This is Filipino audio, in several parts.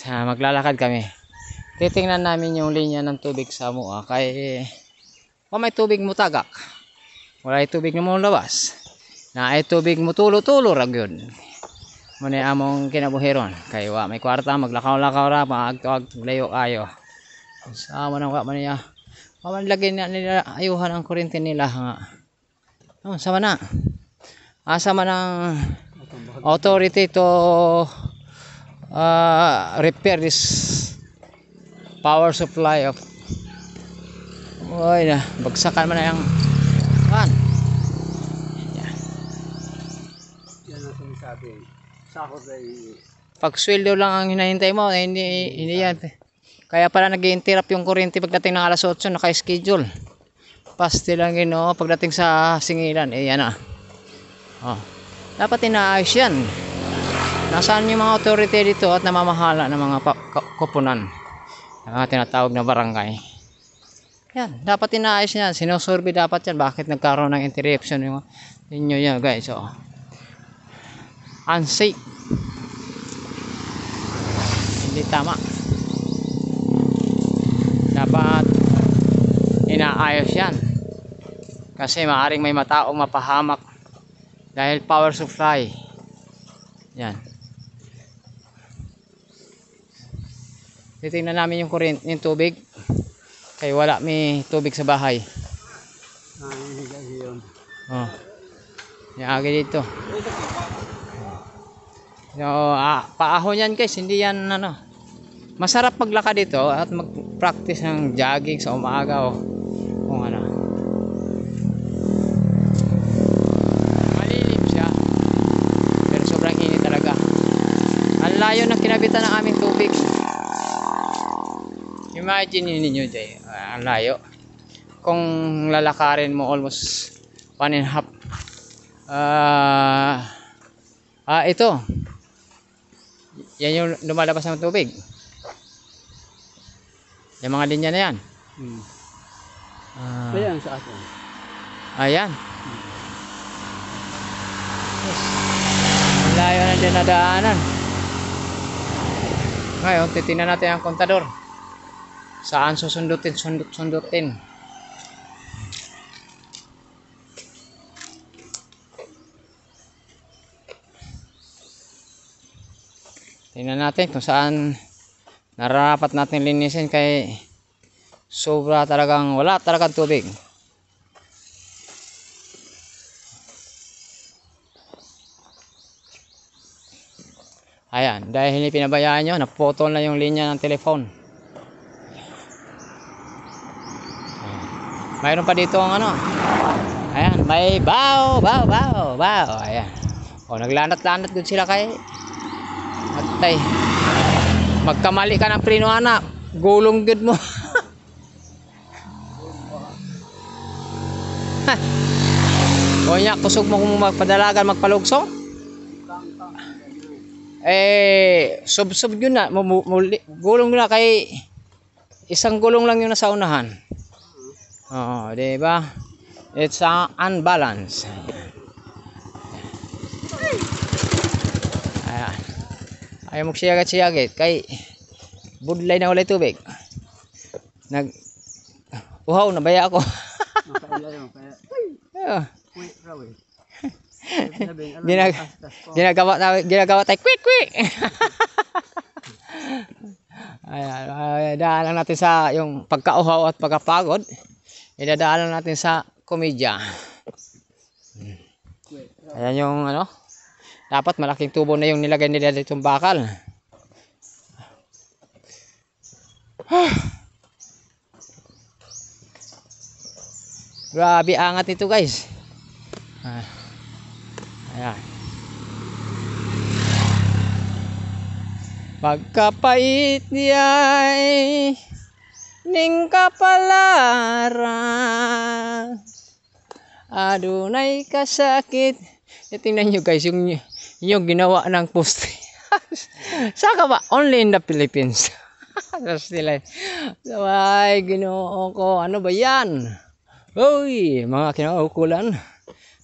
maglalakad kami. Titingnan namin yung linya ng tubig sa mua. Kay may tubig mo tagak. Wala ay tubig na mo labas. Na ay tubig mo tulo-tulo rag yun. Muna among kinabuhiron. Kay may kwarta maglakaw-lakaw ra maagtog layo ayo. Sama nang wa man niya. Paman lagi na nila ayuhan ang kuryente nila nga. Sama na. Asa man ang authority to repair this power supply of bagsakan man na yung yan ang sinasabi. Sakot ay pag sweldo lang ang hinahintay mo, hindi yan. Kaya pala nag-i-interrupt yung kuryente pagdating ng alas 8, naka-schedule. Paste lang pagdating sa singilan, yan na. Dapat inaayos yan. Nasaan yung mga authority dito at namamahala ng mga koponan? Ang tinatawag na barangay. Yan, dapat inaayos yan. Sinusurvey dapat yan. Bakit nagkaroon ng interruption yung inyo yan, guys? So, unsafe. Hindi tama. Dapat inaayos yan. Kasi maaaring may mataong mapahamak dahil power supply. Yan. Titingnan namin yung kuryente, yung tubig. Kaya wala may tubig sa bahay. yun. Yung agi dito. So, paahon yan guys, hindi yan masarap maglakad dito at mag-practice ng jogging sa umaga kung malilim siya pero sobrang init talaga. Ang layo ng kinabitan ng aming tubig. Imagine ninyo dyan, ang layo. Kung lalakarin mo almost 1.5 ito yan yung lumalabas ng tubig. Yung mga linya na yan. Ayan sa atin. Ayan. Yes. Ang layo na dinadaanan. Ngayon, titingnan natin ang kontador. Saan susundutin, sundutin. Tingnan natin kung saan nararapat natin linisin kay sobra talagang wala talagang tubig. Ayan, dahil hindi pinabayaan nyo, naputol na yung linya ng telephone. Mayroon pa dito ang ayan, may bao. Ayan. Naglanat-lanat dun sila kay atay. Magkamali ka ng preno anak, gulong gud mo. Kunya kusog mo kung magpadalagan magpalugsong. Sub yun na, gulong na kay isang gulong lang yun na sa unahan. Diba? It's unbalanced. Ayan. Ayaw mo siyagit kay budlay na walay tubig. Uhaw na baya ako. Ginagawa tayo quick. Ayan, daanan natin sa yung pagkauhaw at pagkapagod. Idadaanan natin sa komedya. Ayan yung dapat malaking tubo na yung nilagay nila dito yung bakal. Grabe angat ito guys. Ayan. Pagkapait niya'y ning kapalaran, adunay kasakit. Tingnan nyo guys yung ginawa ng poste. Saka ba? Only in the Philippines. Sila. Ay, Ginoo ko. Ano ba yan? Uy, mga kinaukulan.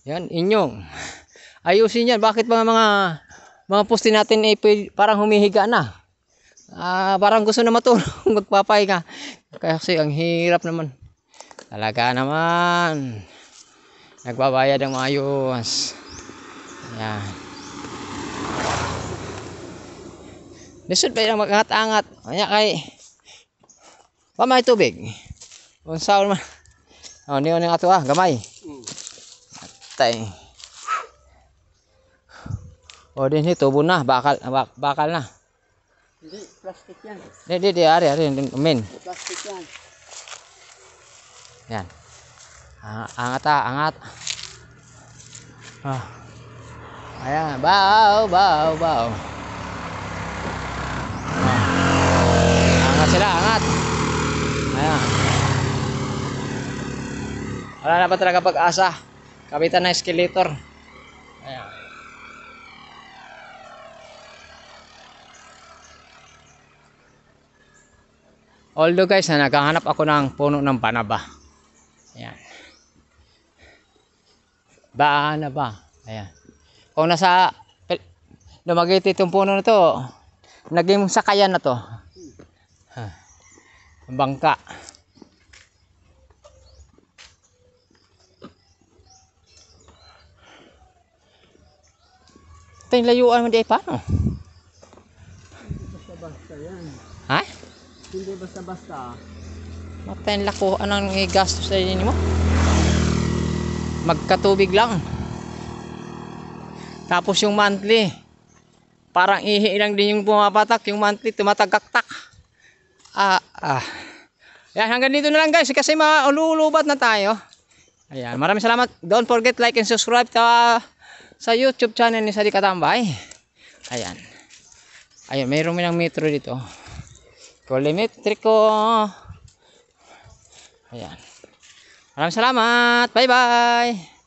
Yan, inyong ayusin yan. Bakit mga poste natin parang humihiga na? Parang gusto na matulog, magpapahinga. Kasi ang hirap naman. Talaga naman. Nagbabayad ng maayos. Ayan. Lisod pa yung mag-angat-angat. Kaya kay may tubig. Unsa man. Niyo ning ato gamay. Tay. Din ni tubo na, bakal na. Hindi, plastic yan. Di ari men. Plastic yan. Yan. Angat. Ayan, baw. Angat sila, angat. Ayan. Wala na pa talaga pag-asa. Kapitan na escalator. Ayan. Although guys, naghahanap ako ng puno ng banaba. Ayan. Banaba. Ayan. Kung nasa Dumaguete itong puno na to, naging sakayan na to. Bangka. Ito yung layuan mo di paano? Basta-basta yan. Ha? Hindi basta-basta. Matayin lako, anong gastos sa inyo mo? Magkatubig lang. Tapos yung monthly, parang ihi lang din yung pumapatak, yung monthly tumatagaktak. Yan, hanggang dito na lang guys kasi maululubat na tayo. Ayan, maraming salamat. Don't forget like and subscribe sa YouTube channel ni Sadi Katambay. Ayan. Ayun, mayroon ng metro dito. Telemetriko. Ayan. Maraming salamat. Bye bye.